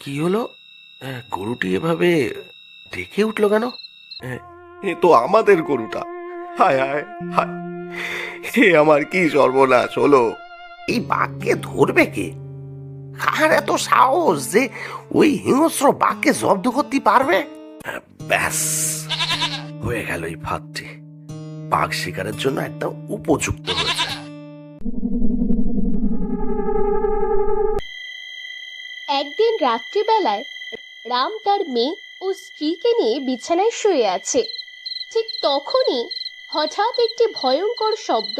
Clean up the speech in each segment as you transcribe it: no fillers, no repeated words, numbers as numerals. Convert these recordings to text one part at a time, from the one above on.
কি হলো? গরুটি এভাবে ডেকে উঠলো কেন? হ্যাঁ, এ তো আমাদের গরুটা। হায় হায় হায়, এ আমার কি সর্বনাশ হলো! এই বাঘকে ধরবে কে? কার এত সাহস যে ওই হিংস্র বাঘকে জব্দ করতে পারবে? ব্যাস, হয়ে গেল এই ফাঁদটি। বাঘ শিকারের জন্য একদম উপযুক্ত হয়েছে। একদিন রাত্রিবেলায় রাম তার মেয়ে ও স্ত্রীকে নিয়ে বিছানায় শুয়ে আছে। ঠিক তখনই হঠাৎ একটি ভয়ঙ্কর শব্দ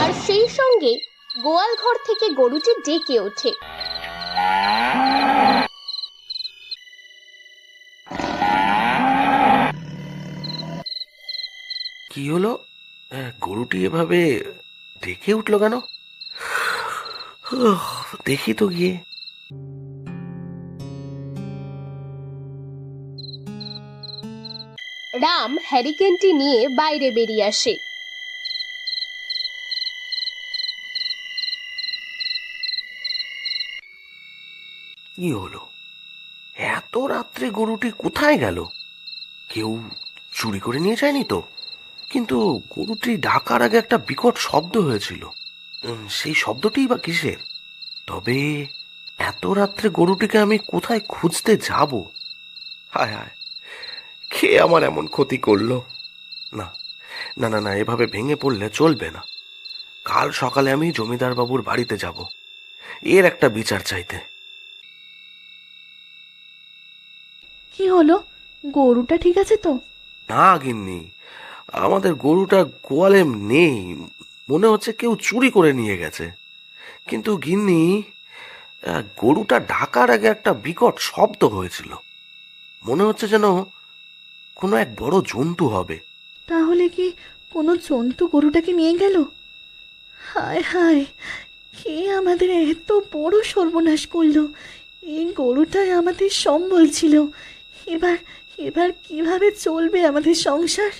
আর সেই সঙ্গে গোয়াল ঘর থেকে গরুটি ডেকে ওঠে। কি হলো? গরুটি এভাবে ডেকে উঠলো কেন? দেখি তো গিয়ে। রাম হ্যারিকেনটি নিয়ে বাইরে বেরিয়ে আসে। কি হলো? এত রাত্রে গরুটি কোথায় গেল? কেউ চুরি করে নিয়ে যায়নি তো? কিন্তু গরুটি ডাকার আগে একটা বিকট শব্দ হয়েছিল। সেই শব্দটিই বা কিসের? তবে এত রাত্রে গরুটিকে আমি কোথায় খুঁজতে যাব? হায় হায়, কে আমার এমন ক্ষতি করলো? না না না না, এভাবে ভেঙে পড়লে চলবে না। কাল সকালে আমি জমিদার বাবুর বাড়িতে যাব, এর একটা বিচার চাইতে। কি হলো? গরুটা ঠিক আছে তো? না গিন্নি, আমাদের গরুটা গোয়ালে নেই। মনে হচ্ছে কেউ চুরি করে নিয়ে গেছে। কিন্তু গিন্নি, গরুটা ঢাকার আগে একটা বিকট শব্দ হয়েছিল। মনে হচ্ছে যেন কোনো এক বড় জন্তু হবে। তাহলে কি কোনো জন্তু গরুটাকে নিয়ে গেল? হায় হায়, কে আমাদের এত বড় সর্বনাশ করলো! এই গরুটাই আমাদের সম্বল ছিল। এবার এবার কিভাবে চলবে আমাদের সংসার?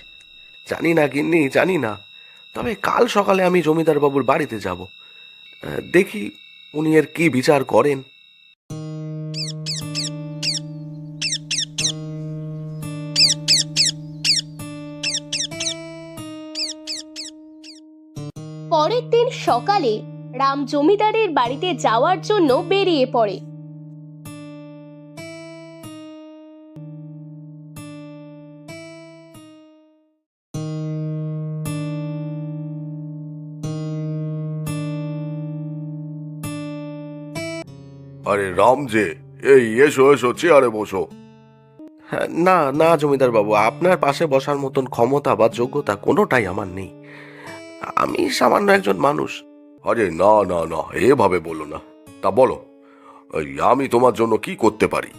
জানি না গিন্নি, জানি না। তবে কাল সকালে আমি জমিদার বাবুর বাড়িতে যাব, দেখি উনি এর কি বিচার করেন। পরের দিন সকালে রাম জমিদারের বাড়িতে যাওয়ার জন্য বেরিয়ে পড়ে। আরে রাম যে, এই এসো এসো, চেয়ারে বসো। হ্যাঁ, না না জমিদার বাবু, আপনার পাশে বসার মতন ক্ষমতা বা যোগ্যতা কোনোটাই আমার নেই। আমি সামান্য একজন মানুষ। আরে না না না, এভাবে বলো না। তা বলো, এই আমি তোমার জন্য কি করতে পারি?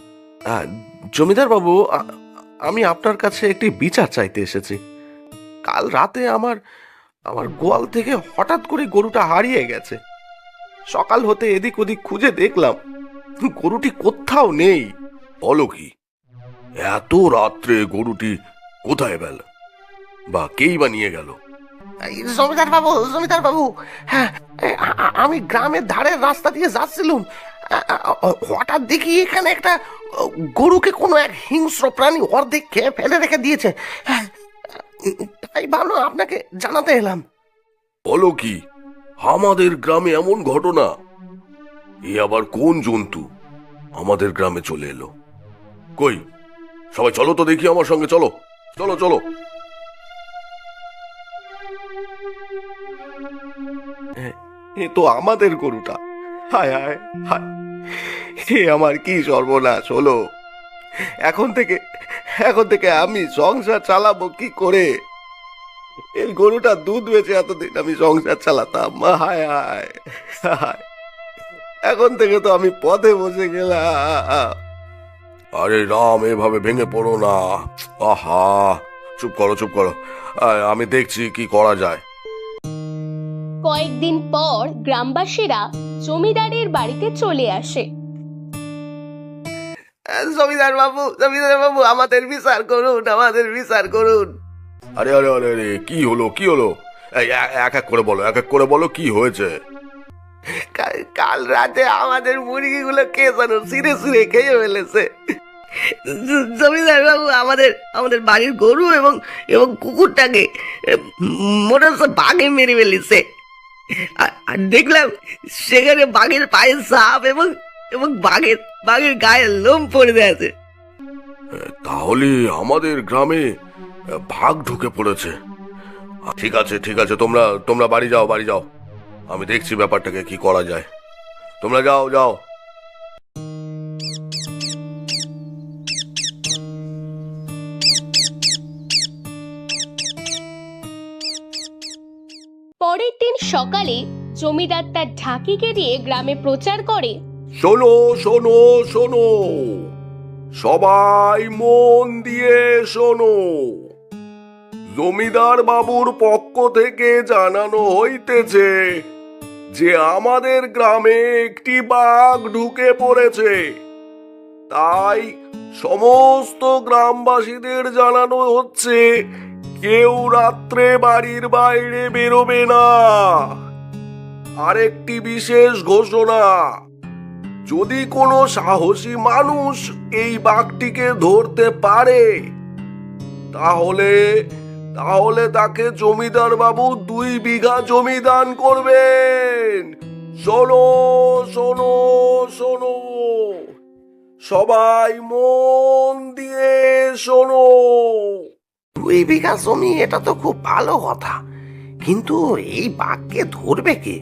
আহ, জমিদার বাবু, আমি আপনার কাছে একটি বিচার চাইতে এসেছি। কাল রাতে আমার আমার গোয়াল থেকে হঠাৎ করে গরুটা হারিয়ে গেছে। সকাল হতে এদিক ওদিক খুঁজে দেখলাম, গরুটি কোথাও নেই। বলো কি, এত রাত্রে গরুটি কোথায় গেল, বা কেই বা নিয়ে গেল? জমিদার বাবু, হ্যাঁ, আমি গ্রামের ধারের রাস্তা দিয়ে যাচ্ছিলাম। হঠাৎ দেখি এখানে একটা গরুকে কোনো এক হিংস্র প্রাণী অর্ধেক খেয়ে ফেলে রেখে দিয়েছে। হ্যাঁ, তাই ভাবলাম আপনাকে জানাতে এলাম। বলো কি, আমাদের গ্রামে এমন ঘটনা? এ আবার কোন জন্তু আমাদের গ্রামে চলে এলো? কই, সবাই চলো তো দেখি, আমার সঙ্গে চলো, চলো চলো। এ তো আমাদের গরুটা। হায় হায় হায়, এ আমার কি সর্বনাশ হলো! এখন থেকে এখন থেকে আমি সংসার চালাবো কি করে? এই গরুটা দুধ বেচে এতদিন আমি সংসার চালাতাম। হায় হায় হায়, এখন থেকে তো আমি পথে বসে গেলাম। আরে রাম, এভাবে ভেঙে পড়ো না। আহা, চুপ করো চুপ করো, আমি দেখছি কি করা যায়। কয়েকদিন পর গ্রামবাসীরা জমিদারের বাড়িতে চলে আসে। জমিদার বাবু, আমাদের বিচার করুন, আমাদের বিচার করুন। আরে আরে আরে আরে, কি হলো কি হলো? এই এক এক করে বলো, এক এক করে বলো কি হয়েছে। কাল রাতে আমাদের মুরগিগুলো কে যেন সিরে সিরে খেয়ে ফেলেছে। জমিদার বাবু আমাদের আমাদের বাড়ির গরু এবং এবং কুকুরটাকে মনে হচ্ছে বাঘে মেরে ফেলেছে। আর দেখলাম সেখানে বাঘের পায়ের ছাপ এবং এবং বাঘের বাঘের গায়ে লোম পড়ে আছে। তাহলে আমাদের গ্রামে ভাগ ঢুকে পড়েছে। ঠিক আছে ঠিক আছে, তোমরা তোমরা বাড়ি যাও, বাড়ি যাও, আমি দেখছি ব্যাপারটাকে কি করা যায়। তোমরা যাও যাও। পরের দিন সকালে জমিদার তার ঢাকিকে দিয়ে গ্রামে প্রচার করে, শোনো শোনো শোনো, সবাই মন দিয়ে শোনো। জমিদার বাবুর পক্ষ থেকে জানানো হইতেছে যে আমাদের গ্রামে একটি বাঘ ঢুকে পড়েছে। তাই সমস্ত গ্রামবাসীদের জানানো হচ্ছে কেউ রাত্রে বাড়ির বাইরে বেরোবে না। আরেকটি বিশেষ ঘোষণা, যদি কোনো সাহসী মানুষ এই বাঘটিকে ধরতে পারে তাহলে তাহলে তাকে জমিদার বাবু 2 বিঘা জমি দান করবেন। শোনো শোনো শোনো, সবাই মন দিয়ে শোনো। 2 বিঘা জমি, এটা তো খুব ভালো কথা, কিন্তু এই বাঘকে ধরবে কে?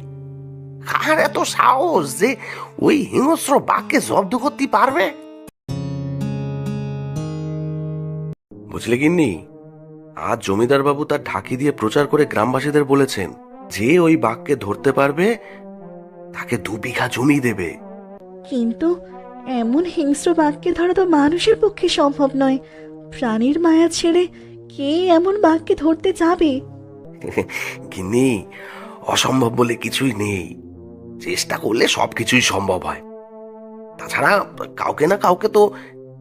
কার এত সাহস যে ওই হিংস্র বাঘকে জব্দ করতে পারবে? বুঝলে গিন্নি, আজ জমিদার বাবু তার ঢাকি দিয়ে প্রচার করে গ্রামবাসীদের বলেছেন যে ওই বাঘকে ধরতে পারবে তাকে 2 বিঘা জমি দেবে। কিন্তু এমন হিংস্র বাঘকে ধরা তো মানুষের পক্ষে সম্ভব নয়। প্রাণীর মায়া ছেড়ে কে এমন বাঘকে ধরতে যাবে? গিন্নি, অসম্ভব বলে কিছুই নেই, চেষ্টা করলে সবকিছুই সম্ভব হয়। তাছাড়া কাউকে না কাউকে তো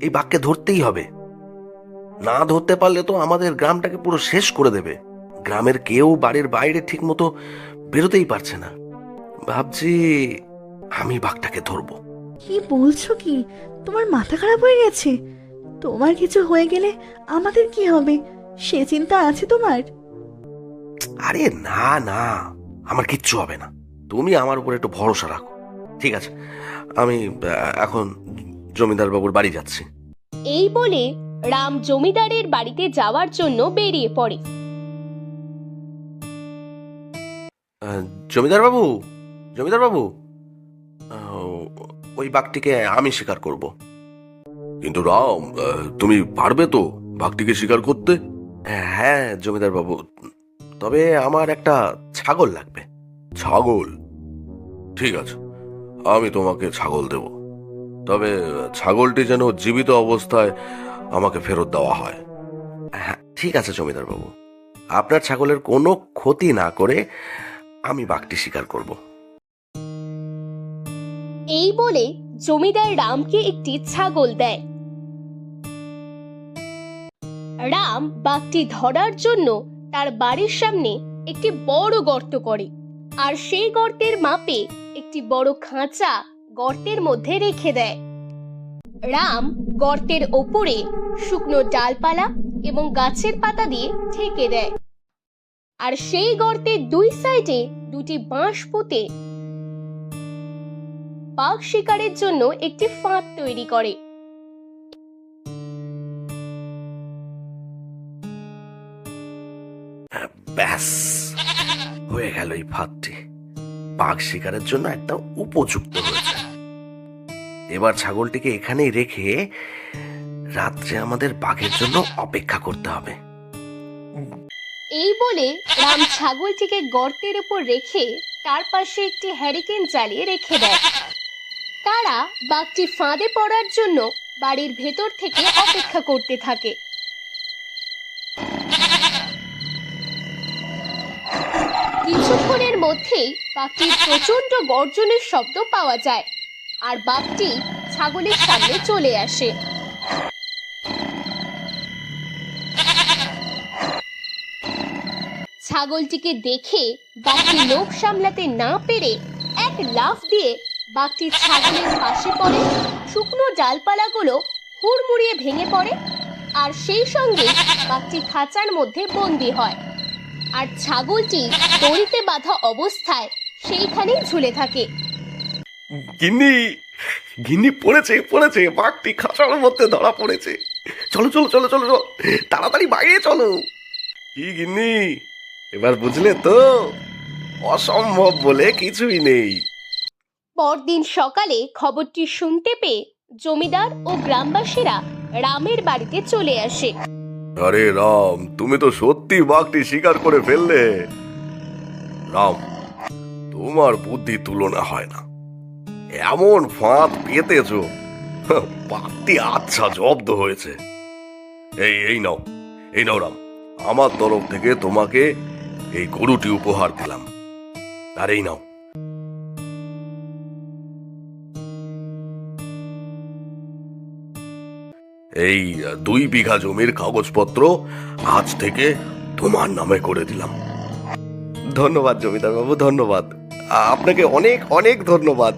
এই বাঘকে ধরতেই হবে। না ধরতে পারলে তো আমাদের গ্রামটাকে পুরো শেষ করে দেবে। গ্রামের কেউ বাড়ির বাইরে ঠিক মতো বেরোতেই পারছে না। ভাবছি আমি বাঘটাকে ধরবো। কি বলছো কি? তোমার মাথা খারাপ হয়ে গেছে? তোমার কিছু হয়ে গেলে আমাদের কি হবে সে চিন্তা আছে তোমার? আরে না না, আমার কিচ্ছু হবে না, তুমি আমার উপর একটু ভরসা রাখো। ঠিক আছে, আমি এখন জমিদার বাবুর বাড়ি যাচ্ছি। এই বলে রাম জমিদারের বাড়িতে যাওয়ার জন্য বেরিয়ে পড়ে। জমিদার বাবু, জমিদার বাবু, ওই বাঘটিকে আমি শিকার করব। কিন্তু রাম, তুমি পারবে তো বাঘটিকে শিকার করতে? হ্যাঁ জমিদার বাবু, তবে আমার একটা ছাগল লাগবে। ছাগল? ঠিক আছে, আমি তোমাকে ছাগল দেব, তবে ছাগলটি যেন জীবিত অবস্থায় আমাকে ফেরত দেওয়া হয়। হ্যাঁ ঠিক আছে জমিদার বাবু, আপনার ছাগলের কোনো ক্ষতি না করে আমি বাঘটি শিকার করব। এই বলে জমিদার রামকে একটি ছাগল দেয়। রাম বাঘটি ধরার জন্য তার বাড়ির সামনে একটি বড় গর্ত করে, আর সেই গর্তের মাপে একটি বড় খাঁচা গর্তের মধ্যে রেখে দেয়। রাম গর্তের ওপরে শুকনো ডালপালা এবং গাছের পাতা দিয়ে ঢেকে দেয়, আর সেই গর্তের 2 সাইডে 2টি বাঁশ পুঁতে বাঘ শিকারের জন্য একটি ফাঁদ তৈরি করে। ব্যাস, হয়ে গেল এই ফাঁদটি। বাঘ শিকারের জন্য একদম উপযুক্ত হয়েছে। এবার ছাগলটিকে এখানেই রেখে রাত্রে আমাদের বাঘের জন্য অপেক্ষা করতে হবে। এই বলে রাম ছাগলটিকে গর্তের উপর রেখে তার পাশে একটি হ্যারিকেন জ্বালিয়ে রেখে দেয়। তারা বাঘটি ফাঁদে পড়ার জন্য বাড়ির ভেতর থেকে অপেক্ষা করতে থাকে। কিছুক্ষণের মধ্যেই বাঘটির প্রচন্ড গর্জনের শব্দ পাওয়া যায়, আর বাঘটি ছাগলের সামনে চলে আসে। ছাগলটিকে দেখে বাঘটি লোভ সামলাতে না পেরে এক লাফ দিয়ে বাঘটি ছাগলের পাশে পড়ে, শুকনো ডালপালাগুলো হুড়মুড়িয়ে ভেঙে পড়ে, আর সেই সঙ্গে বাঘটি খাঁচার মধ্যে বন্দী হয়। আর ছাগলটি দড়িতে বাঁধা অবস্থায় সেইখানেই ঝুলে থাকে। গিন্নি, গিন্নি পড়েছে পড়েছে, বাঘটি খাঁচার মধ্যে ধরা পড়েছে। চলো চলো চলো চলো চলো, তাড়াতাড়ি বাইরে চলো। কি গিন্নি, এবার বুঝলে তো, অসম্ভব বলে কিছুই নেই। পরদিন সকালে খবরটি শুনতে পেয়ে জমিদার ও গ্রামবাসীরা রামের বাড়িতে চলে আসে। আরে রাম, তুমি তো সত্যি বাঘটি শিকার করে ফেললে। রাম, তোমার বুদ্ধি তুলনা হয় না। এমন ফাঁদ পেতেছ, বাঘটি আচ্ছা জব্দ হয়েছে। এই নাও, এই নাও রাম, আমার তরফ থেকে তোমাকে এই গরুটি উপহার দিলাম। আর এই নাও, এই 2 বিঘা জমির কাগজপত্র আজ থেকে তোমার নামে করে দিলাম। ধন্যবাদ জমিদার বাবু, ধন্যবাদ, আপনাকে অনেক অনেক ধন্যবাদ।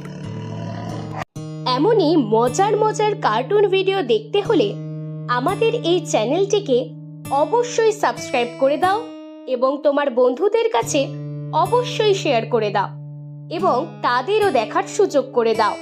এমনই মজার মজার কার্টুন ভিডিও দেখতে হলে আমাদের এই চ্যানেলটিকে অবশ্যই সাবস্ক্রাইব করে দাও এবং তোমার বন্ধুদের কাছে অবশ্যই শেয়ার করে দাও এবং তাদেরও দেখার সুযোগ করে দাও।